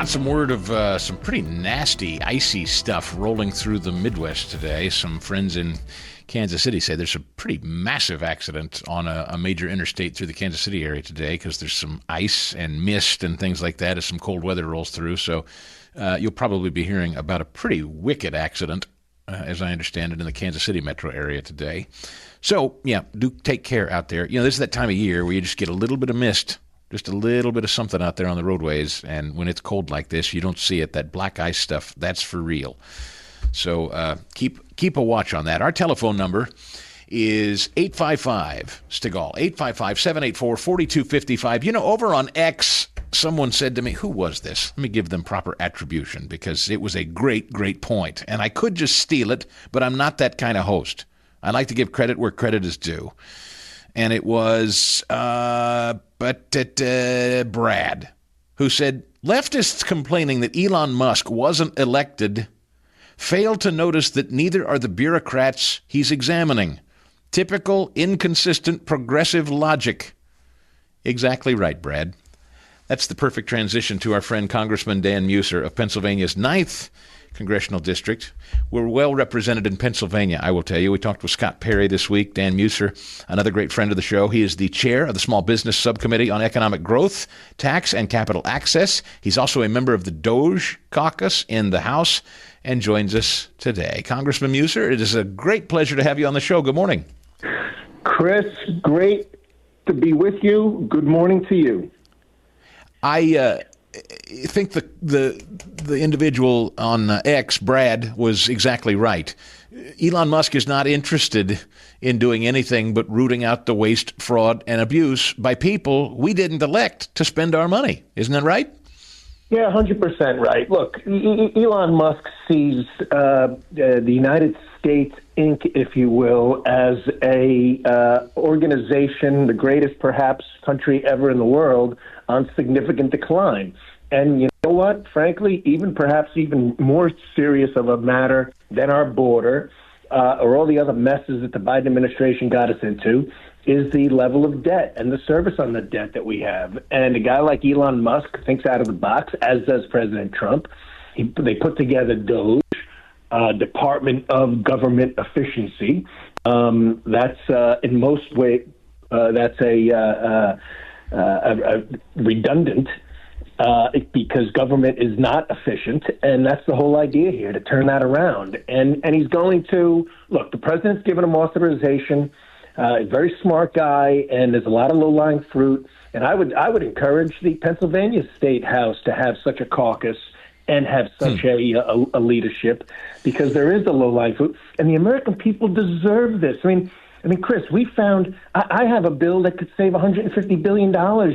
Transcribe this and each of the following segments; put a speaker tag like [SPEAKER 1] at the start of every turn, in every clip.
[SPEAKER 1] some word of some pretty nasty, icy stuff rolling through the Midwest today. Some friends in Kansas City say there's a pretty massive accident on a major interstate through the Kansas City area today because there's some ice and mist and things like that as some cold weather rolls through. So you'll probably be hearing about a pretty wicked accident, as I understand it, in the Kansas City metro area today. So, yeah, do take care out there. You know, this is that time of year where you just get a little bit of mist, just a little bit of something out there on the roadways, and when it's cold like this, you don't see it. That black ice stuff, that's for real. So keep a watch on that. Our telephone number is 855-STIGAL, 855-784-4255. You know, over on X, someone said to me, who was this? Let me give them proper attribution because it was a great, great point. And I could just steal it, but I'm not that kind of host. I like to give credit where credit is due. And it was Brad, who said, leftists complaining that Elon Musk wasn't elected fail to notice that neither are the bureaucrats he's examining. Typical, inconsistent, progressive logic. Exactly right, Brad. That's the perfect transition to our friend Congressman Dan Meuser of Pennsylvania's 9th Congressional District. We're well represented in Pennsylvania, I will tell you. We talked with Scott Perry this week. Dan Meuser, another great friend of the show. He is the chair of the Small Business Subcommittee on Economic Growth, Tax, and Capital Access. He's also a member of the DOGE Caucus in the House and joins us today. Congressman Meuser, it is a great pleasure to have you on the show. Good morning.
[SPEAKER 2] Chris, great to be with you. Good morning to you.
[SPEAKER 1] I think the individual on X, Brad, was exactly right. Elon Musk is not interested in doing anything but rooting out the waste, fraud, and abuse by people we didn't elect to spend our money. Isn't that right?
[SPEAKER 2] Yeah, 100% right. Look, Elon Musk sees the United States, Inc., if you will, as a organization, the greatest perhaps country ever in the world, on significant decline. And you know what? Frankly, perhaps even more serious of a matter than our border or all the other messes that the Biden administration got us into is the level of debt and the service on the debt that we have. And a guy like Elon Musk thinks out of the box, as does President Trump. They put together DOGE, Department of Government Efficiency. That's in most ways that's a redundant because government is not efficient, and that's the whole idea here, to turn that around. And he's going to look. The president's given him authorization. A very smart guy, and there's a lot of low-lying fruit. And I would encourage the Pennsylvania State House to have such a caucus and have such a leadership, because there is a low-lying fruit, and the American people deserve this. I mean, Chris, we found I have a bill that could save $150 billion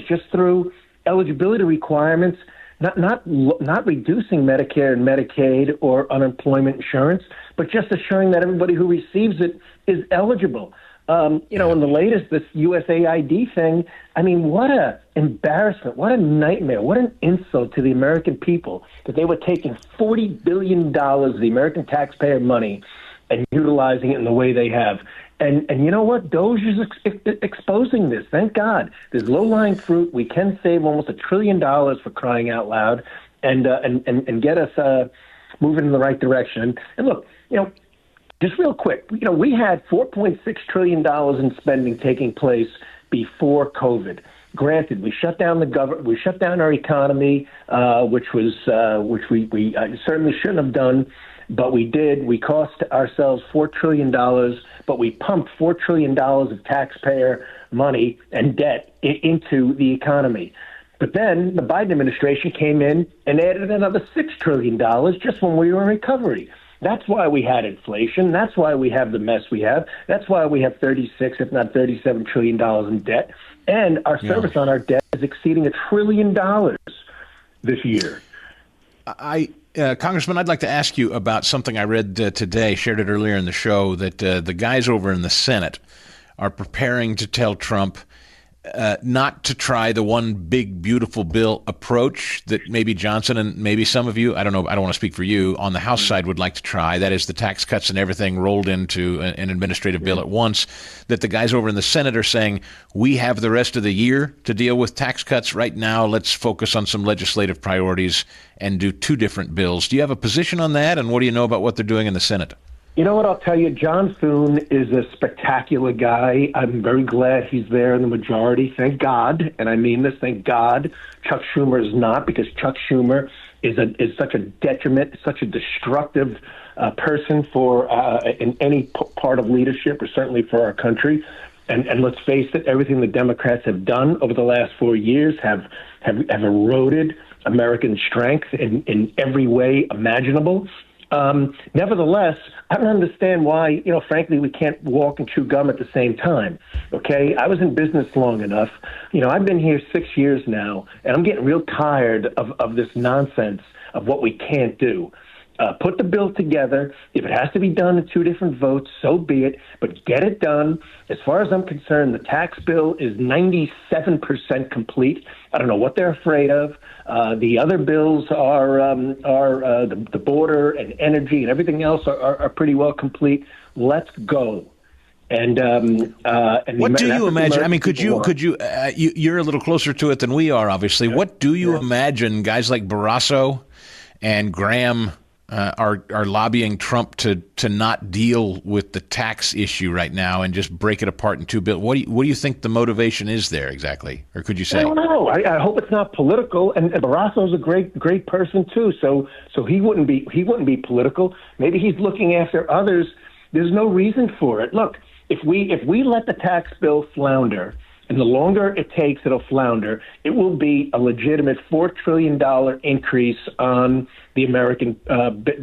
[SPEAKER 2] just through eligibility requirements, not reducing Medicare and Medicaid or unemployment insurance, but just assuring that everybody who receives it is eligible. In the latest, this USAID thing, I mean, what a embarrassment, what a nightmare, what an insult to the American people that they were taking $40 billion of the American taxpayer money and utilizing it in the way they have. And you know what? DOGE is exposing this. Thank God. There's low-lying fruit. We can save almost $1 trillion for crying out loud and get us moving in the right direction. And look, just real quick, we had $4.6 trillion in spending taking place before COVID. Granted, we shut down the government, we shut down our economy, which we certainly shouldn't have done, but we did. We cost ourselves $4 trillion, but we pumped $4 trillion of taxpayer money and debt into the economy. But then the Biden administration came in and added another $6 trillion just when we were in recovery. That's why we had inflation. That's why we have the mess we have. That's why we have 36, if not $37 trillion in debt. And our service on our debt is exceeding $1 trillion this year.
[SPEAKER 1] Congressman, I'd like to ask you about something I read today, shared it earlier in the show, that the guys over in the Senate are preparing to tell Trump not to try the one big, beautiful bill approach that maybe Johnson and maybe some of you, I don't know, I don't want to speak for you, on the House side would like to try. That is the tax cuts and everything rolled into an administrative bill at once, that the guys over in the Senate are saying, we have the rest of the year to deal with tax cuts. Right now, let's focus on some legislative priorities and do two different bills. Do you have a position on that? And what do you know about what they're doing in the Senate?
[SPEAKER 2] You know what, I'll tell you, John Thune is a spectacular guy. I'm very glad he's there in the majority. Thank God, and I mean this, thank God. Chuck Schumer is not, because Chuck Schumer is such a detriment, such a destructive person for in any part of leadership, or certainly for our country. And let's face it, everything the Democrats have done over the last 4 years have eroded American strength in every way imaginable. Nevertheless, I don't understand why, frankly, we can't walk and chew gum at the same time. Okay. I was in business long enough. I've been here 6 years now, and I'm getting real tired of this nonsense of what we can't do. Put the bill together. If it has to be done in two different votes, so be it, but get it done. As far as I'm concerned, the tax bill is 97% complete. I don't know what they're afraid of. The other bills are the border and energy and everything else are pretty well complete. Let's go. And
[SPEAKER 1] what do you imagine? I mean, could you you're a little closer to it than we are, obviously. Yeah. What do you imagine guys like Barrasso and Graham are lobbying Trump to not deal with the tax issue right now and just break it apart in two bills? What do you think the motivation is there exactly, or could you say?
[SPEAKER 2] I don't know. I hope it's not political. And Barrasso's a great person too. So he wouldn't be political. Maybe he's looking after others. There's no reason for it. Look, if we let the tax bill flounder, and the longer it takes, it'll flounder. It will be a legitimate $4 trillion increase on the American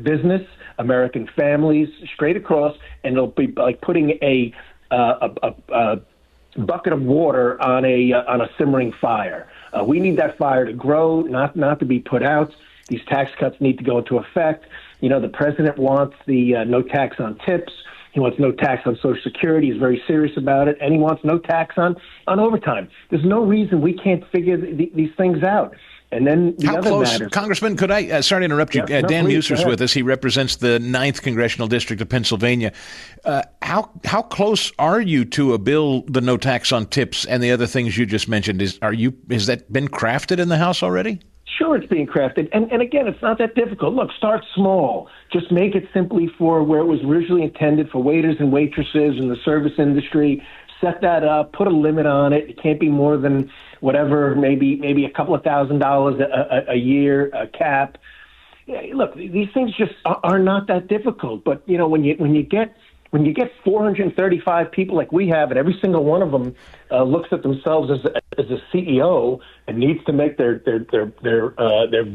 [SPEAKER 2] business, American families, straight across, and it'll be like putting a bucket of water on a simmering fire. We need that fire to grow, not to be put out. These tax cuts need to go into effect. The president wants the no tax on tips. He wants no tax on Social Security. He's very serious about it. And he wants no tax on overtime. There's no reason we can't figure these things out. And then the other matters.
[SPEAKER 1] Congressman, could I, sorry to interrupt you, Dan Meuser's with us. He represents the 9th Congressional District of Pennsylvania. How close are you to a bill, the no tax on tips and the other things you just mentioned? Has that been crafted in the House already?
[SPEAKER 2] Sure, it's being crafted. And again, it's not that difficult. Look, start small. Just make it simply for where it was originally intended, for waiters and waitresses in the service industry. Set that up. Put a limit on it. It can't be more than whatever, maybe a couple of $1,000s a year, a cap. Yeah, look, these things just are not that difficult. But, when you get 435 people like we have, and every single one of them looks at themselves as a CEO and needs to make their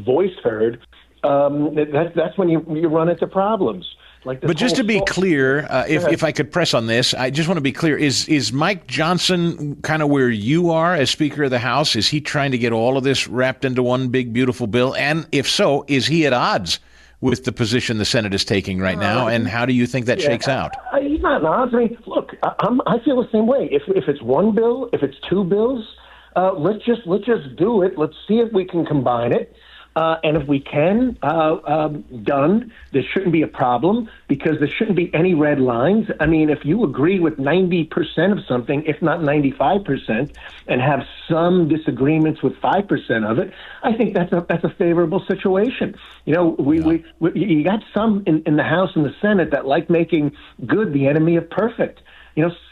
[SPEAKER 2] voice heard, that's when you run into problems.
[SPEAKER 1] But just to be clear, if I could press on this, I just want to be clear. Is Mike Johnson kind of where you are as Speaker of the House? Is he trying to get all of this wrapped into one big, beautiful bill? And if so, is he at odds with the position the Senate is taking right now, and how do you think that shakes out?
[SPEAKER 2] He's not in odds. I mean, look, I feel the same way. If it's one bill, if it's two bills, let's just do it. Let's see if we can combine it. And if we can, done, there shouldn't be a problem, because there shouldn't be any red lines. I mean, if you agree with 90% of something, if not 95%, and have some disagreements with 5% of it, I think that's a favorable situation. You got some in the House and the Senate that like making good the enemy of perfect.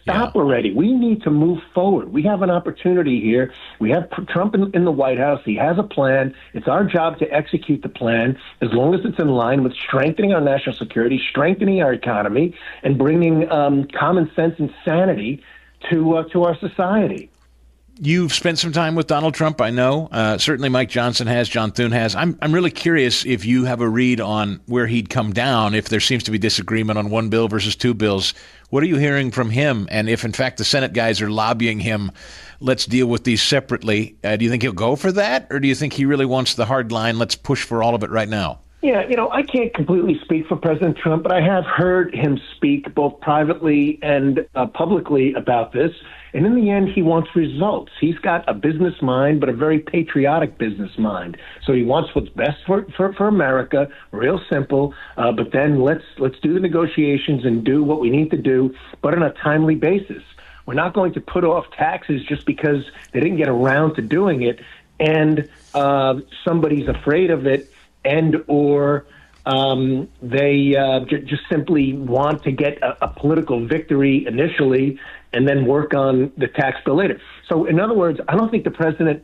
[SPEAKER 2] Stop already. We need to move forward. We have an opportunity here. We have Trump in the White House. He has a plan. It's our job to execute the plan as long as it's in line with strengthening our national security, strengthening our economy, and bringing common sense and sanity to our society.
[SPEAKER 1] You've spent some time with Donald Trump, I know. Certainly Mike Johnson has, John Thune has. I'm really curious if you have a read on where he'd come down if there seems to be disagreement on one bill versus two bills. What are you hearing from him? And if, in fact, the Senate guys are lobbying him, let's deal with these separately, do you think he'll go for that? Or do you think he really wants the hard line, let's push for all of it right now?
[SPEAKER 2] Yeah, I can't completely speak for President Trump, but I have heard him speak both privately and publicly about this. And in the end, he wants results. He's got a business mind, but a very patriotic business mind. So he wants what's best for America, real simple. But then let's do the negotiations and do what we need to do, but on a timely basis. We're not going to put off taxes just because they didn't get around to doing it, and somebody's afraid of it, and or they just simply want to get a political victory initially and then work on the tax bill later. So, in other words, I don't think the president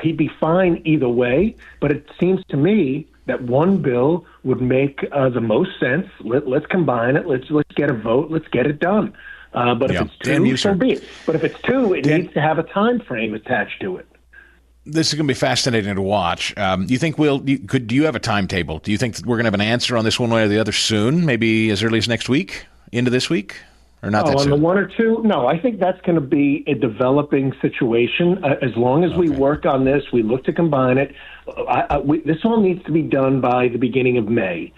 [SPEAKER 2] he'd be fine either way, but it seems to me that one bill would make the most sense. Let's combine it. Let's get a vote. Let's get it done. But if it's two, so be it. But if it's two, it needs to have a time frame attached to it.
[SPEAKER 1] This is going to be fascinating to watch. Do you think do you have a timetable? Do you think that we're going to have an answer on this one way or the other soon? Maybe as early as next week, into this week, or not that soon?
[SPEAKER 2] On the one or two? No, I think that's going to be a developing situation. As long as we work on this, we look to combine it. This all needs to be done by the beginning of May.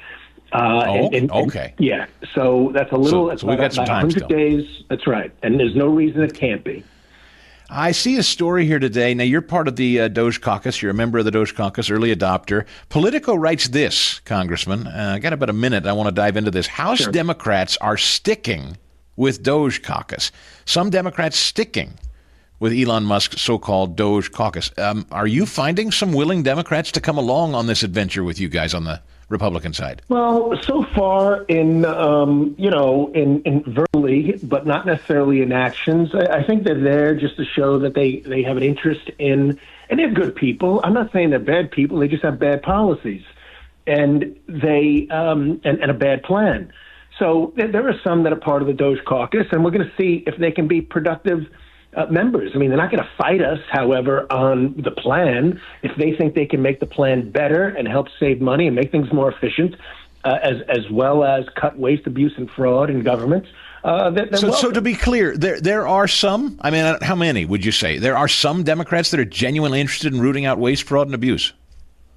[SPEAKER 1] Okay.
[SPEAKER 2] Yeah, so that's a little.
[SPEAKER 1] So we've got some time
[SPEAKER 2] 100 days. That's right, and there's no reason it can't be.
[SPEAKER 1] I see a story here today. Now, you're part of the DOGE Caucus. You're a member of the DOGE Caucus, early adopter. Politico writes this, Congressman. I got about a minute. I want to dive into this. House Democrats are sticking with DOGE Caucus. Some Democrats sticking with Elon Musk's so-called DOGE Caucus. Are you finding some willing Democrats to come along on this adventure with you guys on the Republican side?
[SPEAKER 2] Well, so far in verbally, but not necessarily in actions. I think they're there just to show that they have an interest in, and they're good people. I'm not saying they're bad people. They just have bad policies, and they and a bad plan. So there are some that are part of the DOGE Caucus, and we're going to see if they can be productive members. I mean, they're not going to fight us, however, on the plan. If they think they can make the plan better and help save money and make things more efficient, as well as cut waste, abuse, and fraud in government.
[SPEAKER 1] So to be clear, there are some, I mean, how many would you say? There are some Democrats that are genuinely interested in rooting out waste, fraud, and abuse?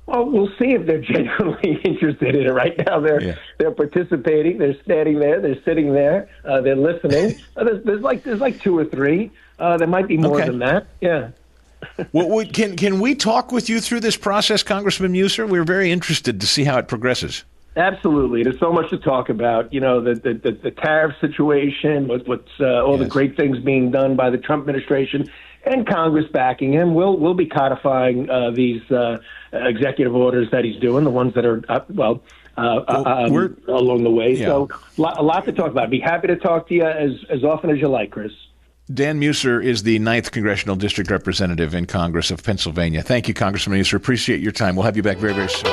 [SPEAKER 2] Well, we'll see if they're genuinely interested in it. Right now, they're participating. They're standing there. They're sitting there. They're listening. There's like two or three. There might be more than that. Yeah.
[SPEAKER 1] Well, can we talk with you through this process, Congressman Meuser? We're very interested to see how it progresses.
[SPEAKER 2] Absolutely. There's so much to talk about. You know, the tariff situation, what's all the great things being done by the Trump administration and Congress backing him. We'll be codifying these executive orders that he's doing, the ones that are along the way. Yeah. So a lot to talk about. I'd be happy to talk to you as often as you like, Chris.
[SPEAKER 1] Dan Meuser is the 9th Congressional District Representative in Congress of Pennsylvania. Thank you, Congressman Meuser. Appreciate your time. We'll have you back very, very soon.